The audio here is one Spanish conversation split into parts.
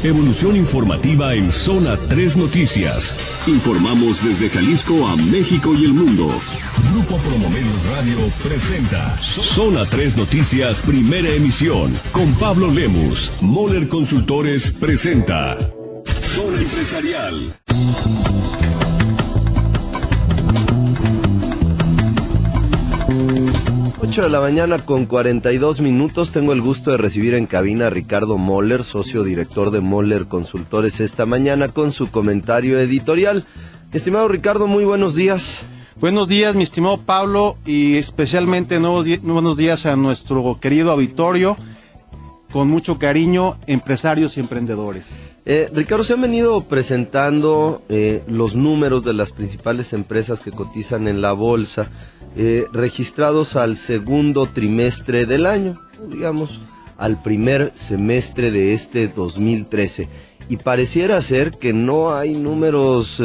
Evolución informativa en Zona 3 Noticias. Informamos desde Jalisco a México y el mundo. Grupo Promomedios Radio presenta Zona 3 Noticias, primera emisión. Con Pablo Lemus. Moller Consultores presenta Zona Empresarial. 8 de la mañana con 42 minutos. Tengo el gusto de recibir en cabina a Ricardo Moller, socio director de Moller Consultores, esta mañana con su comentario editorial. Estimado Ricardo, muy buenos días. Buenos días, mi estimado Pablo, y especialmente buenos días a nuestro querido auditorio. Con mucho cariño, empresarios y emprendedores. Ricardo, se han venido presentando los números de las principales empresas que cotizan en la bolsa, registrados al segundo trimestre del año, digamos, al primer semestre de este 2013. Y pareciera ser que no hay números,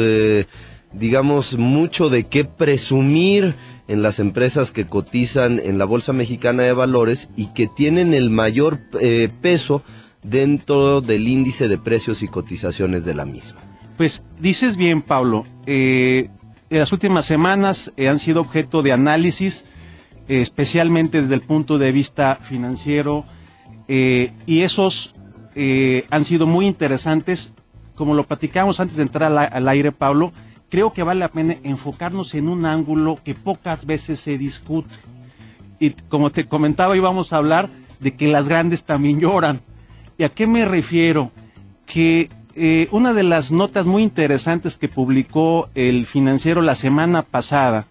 digamos, mucho de qué presumir en las empresas que cotizan en la Bolsa Mexicana de Valores y que tienen el mayor peso dentro del índice de precios y cotizaciones de la misma. Pues dices bien, Pablo. En las últimas semanas han sido objeto de análisis, especialmente desde el punto de vista financiero, y esos han sido muy interesantes. Como lo platicamos antes de entrar al aire, Pablo, creo que vale la pena enfocarnos en un ángulo que pocas veces se discute. Y como te comentaba, íbamos a hablar de que las grandes también lloran. ¿Y a qué me refiero? Que una de las notas muy interesantes que publicó El Financiero la semana pasada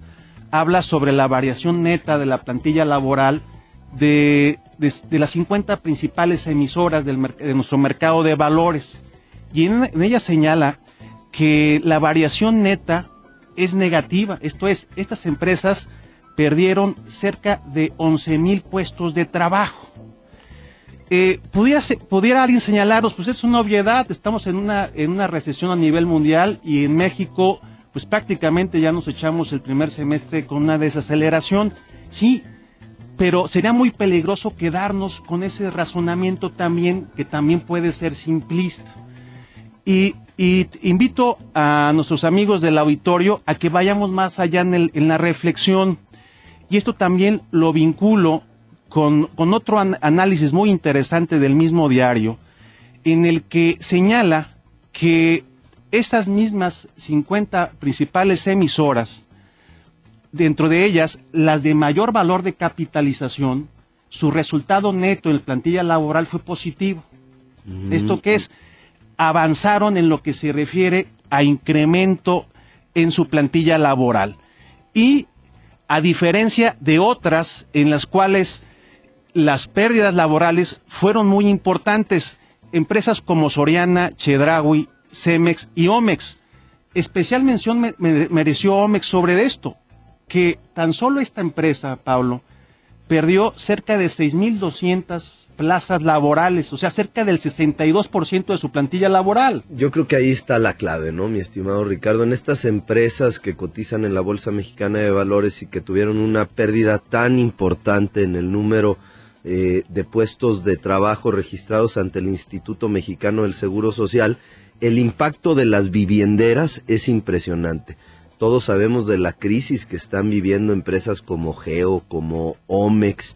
habla sobre la variación neta de la plantilla laboral de las 50 principales emisoras de nuestro mercado de valores. Y en ella señala que la variación neta es negativa. Esto es, estas empresas perdieron cerca de 11,000 puestos de trabajo. Pudiera alguien señalaros, pues es una obviedad, estamos en una recesión a nivel mundial y en México pues prácticamente ya nos echamos el primer semestre con una desaceleración. Sí, pero sería muy peligroso quedarnos con ese razonamiento también, que también puede ser simplista. Y invito a nuestros amigos del auditorio a que vayamos más allá en la reflexión, y esto también lo vinculo con otro análisis muy interesante del mismo diario, en el que señala que estas mismas 50 principales emisoras, dentro de ellas las de mayor valor de capitalización, su resultado neto en plantilla laboral fue positivo. ¿Esto qué es? Avanzaron en lo que se refiere a incremento en su plantilla laboral. Y a diferencia de otras en las cuales las pérdidas laborales fueron muy importantes, empresas como Soriana, Chedraui, Cemex y Omex. Especial mención mereció Omex sobre esto, que tan solo esta empresa, Pablo, perdió cerca de 6,200 plazas laborales, o sea, cerca del 62% de su plantilla laboral. Yo creo que ahí está la clave, ¿no, mi estimado Ricardo? En estas empresas que cotizan en la Bolsa Mexicana de Valores y que tuvieron una pérdida tan importante en el número de puestos de trabajo registrados ante el Instituto Mexicano del Seguro Social, el impacto de las vivienderas es impresionante. Todos sabemos de la crisis que están viviendo empresas como Geo, como Omex,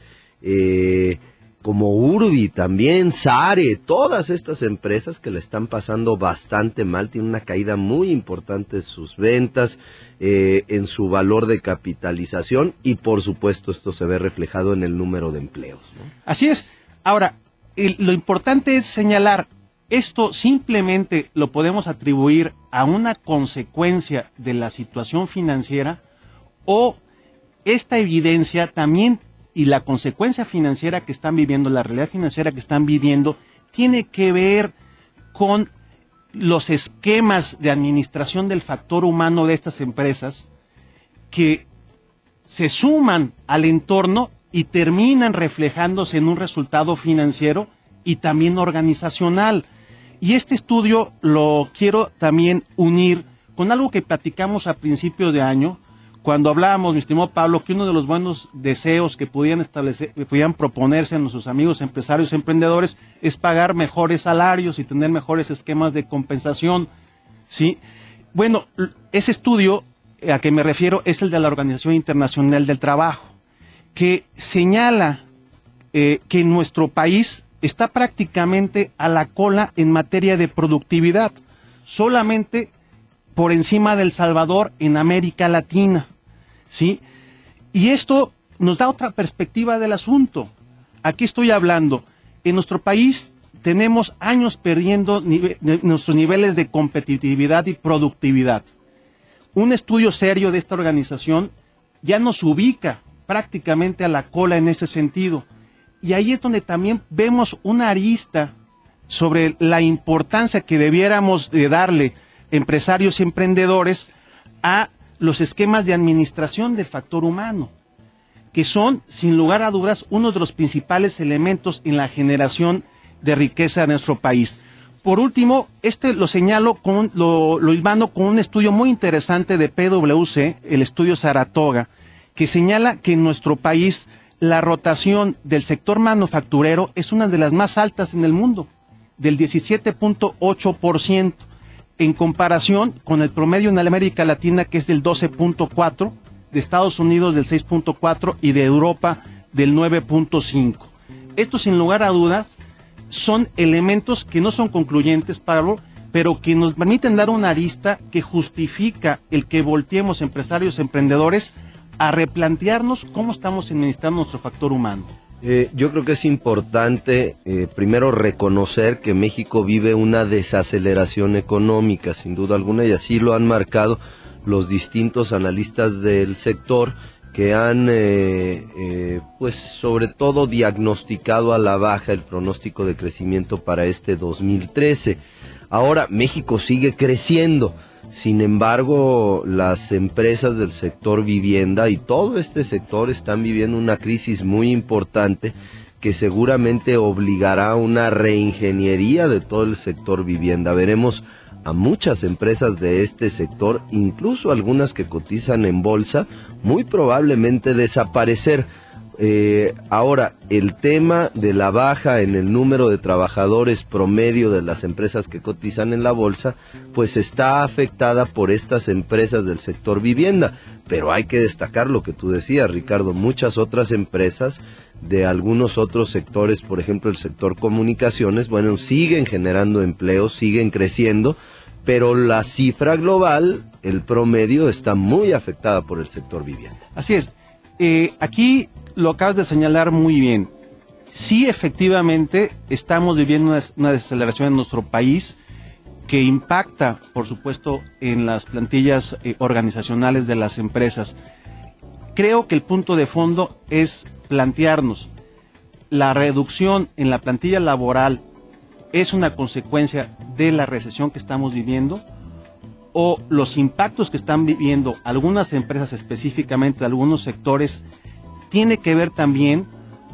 como Urbi también, Sare, todas estas empresas que la están pasando bastante mal, tienen una caída muy importante en sus ventas, en su valor de capitalización, y por supuesto esto se ve reflejado en el número de empleos, ¿no? Así es. Ahora, lo importante es señalar, esto simplemente lo podemos atribuir a una consecuencia de la situación financiera, o esta evidencia también y la consecuencia financiera que están viviendo, la realidad financiera que están viviendo, tiene que ver con los esquemas de administración del factor humano de estas empresas que se suman al entorno y terminan reflejándose en un resultado financiero y también organizacional. Y este estudio lo quiero también unir con algo que platicamos a principios de año, cuando hablábamos, mi estimado Pablo, que uno de los buenos deseos que pudieran proponerse a nuestros amigos empresarios y emprendedores es pagar mejores salarios y tener mejores esquemas de compensación, ¿sí? Bueno, ese estudio a que me refiero es el de la Organización Internacional del Trabajo, que señala que nuestro país está prácticamente a la cola en materia de productividad, solamente por encima de El Salvador en América Latina, ¿sí? Y esto nos da otra perspectiva del asunto. Aquí estoy hablando, en nuestro país tenemos años perdiendo nuestros niveles de competitividad y productividad. Un estudio serio de esta organización ya nos ubica prácticamente a la cola en ese sentido. Y ahí es donde también vemos una arista sobre la importancia que debiéramos de darle empresarios y emprendedores a los esquemas de administración del factor humano, que son, sin lugar a dudas, uno de los principales elementos en la generación de riqueza de nuestro país. Por último, lo señalo, lo hilvano con un estudio muy interesante de PwC, el estudio Saratoga, que señala que en nuestro país la rotación del sector manufacturero es una de las más altas en el mundo, del 17.8%, en comparación con el promedio en América Latina, que es del 12.4%, de Estados Unidos del 6.4% y de Europa del 9.5%. Esto, sin lugar a dudas, son elementos que no son concluyentes, Pablo, pero que nos permiten dar una arista que justifica el que volteemos empresarios, emprendedores, a replantearnos cómo estamos administrando nuestro factor humano. Yo creo que es importante primero reconocer que México vive una desaceleración económica, sin duda alguna, y así lo han marcado los distintos analistas del sector que han, pues sobre todo diagnosticado a la baja el pronóstico de crecimiento para este 2013. Ahora, México sigue creciendo. Sin embargo, las empresas del sector vivienda y todo este sector están viviendo una crisis muy importante que seguramente obligará a una reingeniería de todo el sector vivienda. Veremos a muchas empresas de este sector, incluso algunas que cotizan en bolsa, muy probablemente desaparecer. Ahora, el tema de la baja en el número de trabajadores promedio de las empresas que cotizan en la bolsa, pues está afectada por estas empresas del sector vivienda. Pero hay que destacar lo que tú decías, Ricardo, muchas otras empresas de algunos otros sectores, por ejemplo el sector comunicaciones, bueno, siguen generando empleo, siguen creciendo, pero la cifra global, el promedio, está muy afectada por el sector vivienda. Así es. Aquí lo acabas de señalar muy bien. Sí, efectivamente, estamos viviendo una desaceleración en nuestro país que impacta, por supuesto, en las plantillas organizacionales de las empresas. Creo que el punto de fondo es plantearnos, ¿la reducción en la plantilla laboral es una consecuencia de la recesión que estamos viviendo? ¿O los impactos que están viviendo algunas empresas, específicamente algunos sectores, tiene que ver también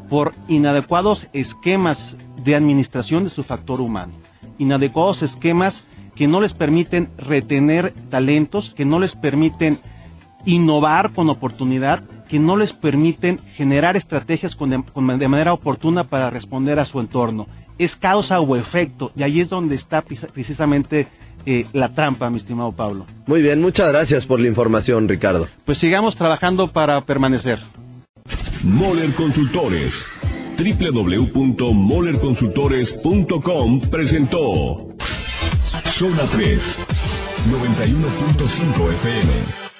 por inadecuados esquemas de administración de su factor humano, inadecuados esquemas que no les permiten retener talentos, que no les permiten innovar con oportunidad, que no les permiten generar estrategias de manera oportuna para responder a su entorno? Es causa o efecto, y ahí es donde está precisamente la trampa, mi estimado Pablo. Muy bien, muchas gracias por la información, Ricardo. Pues sigamos trabajando para permanecer. Moller Consultores, www.mollerconsultores.com presentó Zona 3, 91.5 FM.